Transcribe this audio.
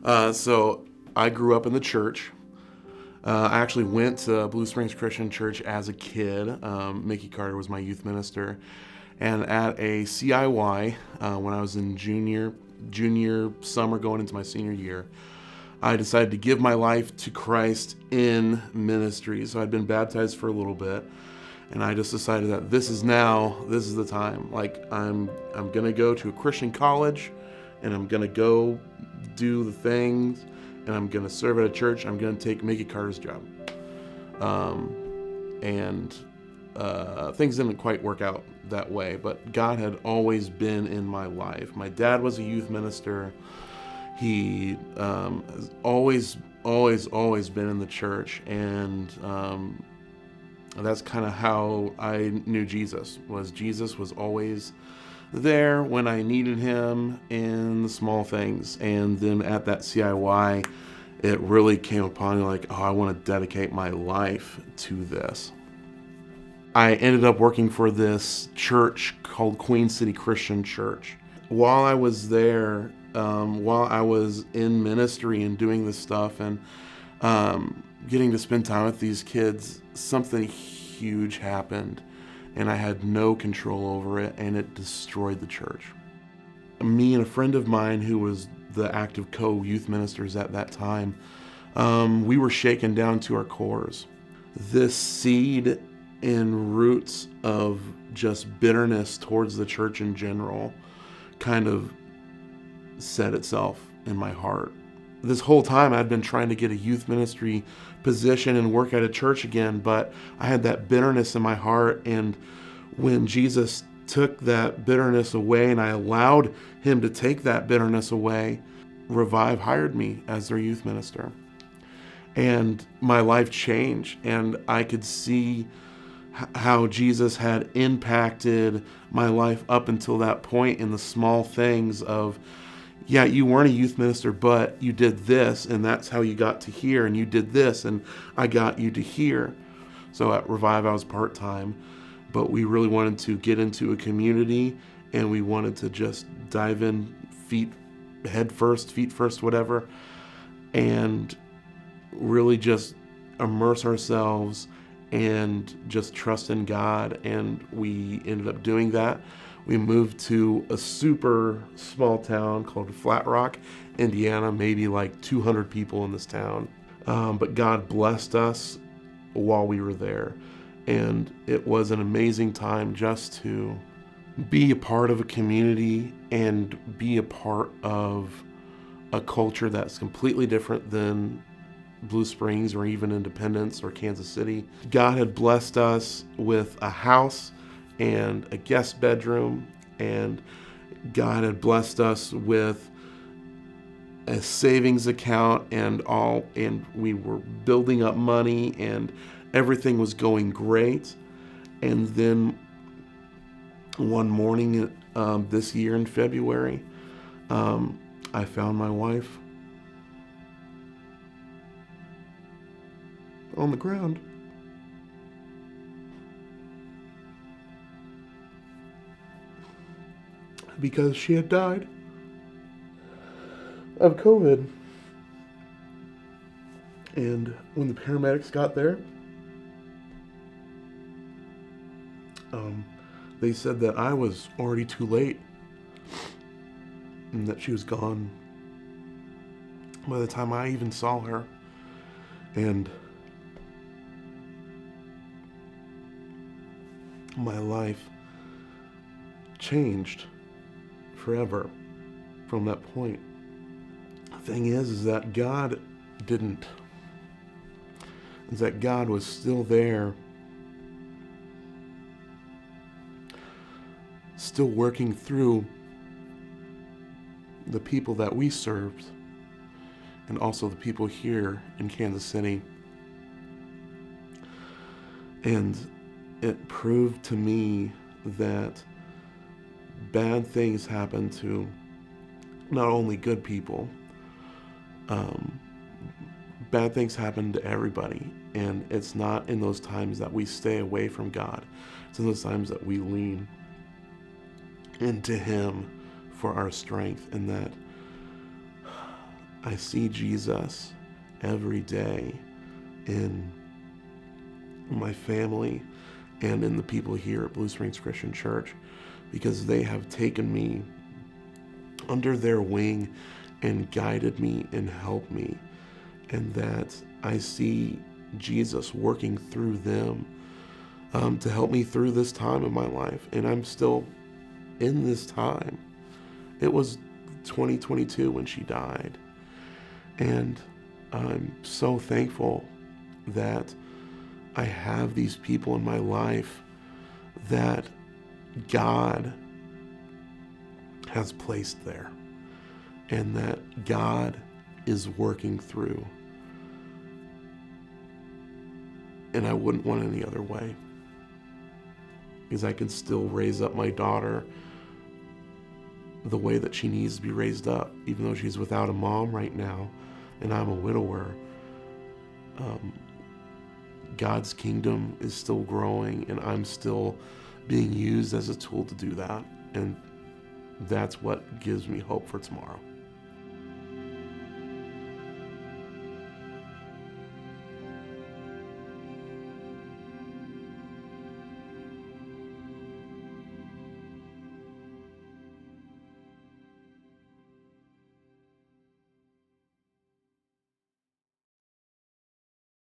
So I grew up in the church. I actually went to Blue Springs Christian Church as a kid. Mickey Carter was my youth minister. And at a CIY, when I was in junior summer going into my senior year, I decided to give my life to Christ in ministry. So I'd been baptized for a little bit, and I just decided that this is the time. Like I'm gonna go to a Christian college, and I'm gonna go do the things, and I'm gonna serve at a church. I'm gonna take Mickey Carter's job, and things didn't quite work out that way. But God had always been in my life. My dad was a youth minister. He has always been in the church, and that's kind of how I knew Jesus. Jesus was always there when I needed him in the small things. And then at that CIY, it really came upon me like, oh, I want to dedicate my life to this. I ended up working for this church called Queen City Christian Church. While I was there, while I was in ministry and doing this stuff and getting to spend time with these kids, something huge happened, and I had no control over it, and it destroyed the church. Me and a friend of mine who was the active co-youth ministers at that time, we were shaken down to our cores. This seed and roots of just bitterness towards the church in general kind of set itself in my heart. This whole time I'd been trying to get a youth ministry position and work at a church again, but I had that bitterness in my heart, and when Jesus took that bitterness away and I allowed him to take that bitterness away, Revive hired me as their youth minister. And my life changed, and I could see how Jesus had impacted my life up until that point in the small things of, yeah, you weren't a youth minister, but you did this, and that's how you got to here, and you did this, and I got you to here. So at Revive, I was part-time, but we really wanted to get into a community, and we wanted to just dive in head first, feet first, whatever, and really just immerse ourselves and just trust in God. And we ended up doing that. We moved to a super small town called Flat Rock, Indiana, maybe like 200 people in this town. But God blessed us while we were there. And it was an amazing time just to be a part of a community and be a part of a culture that's completely different than Blue Springs or even Independence or Kansas City. God had blessed us with a house and a guest bedroom, and God had blessed us with a savings account and we were building up money, and everything was going great. And then one morning this year in February, I found my wife on the ground. Because she had died of COVID. And when the paramedics got there, they said that I was already too late and that she was gone by the time I even saw her. And my life changed forever from that point. The thing is that God didn't. Is that God was still there, still working through the people that we served and also the people here in Kansas City. And it proved to me that bad things happen to not only good people, bad things happen to everybody. And it's not in those times that we stay away from God. It's in those times that we lean into Him for our strength. And that I see Jesus every day in my family and in the people here at Blue Springs Christian Church, because they have taken me under their wing and guided me and helped me, and that I see Jesus working through them to help me through this time in my life. And I'm still in this time. It was 2022 when she died, and I'm so thankful that I have these people in my life that God has placed there, and that God is working through. And I wouldn't want any other way, because I can still raise up my daughter the way that she needs to be raised up, even though she's without a mom right now and I'm a widower. God's kingdom is still growing, and I'm still being used as a tool to do that. And that's what gives me hope for tomorrow.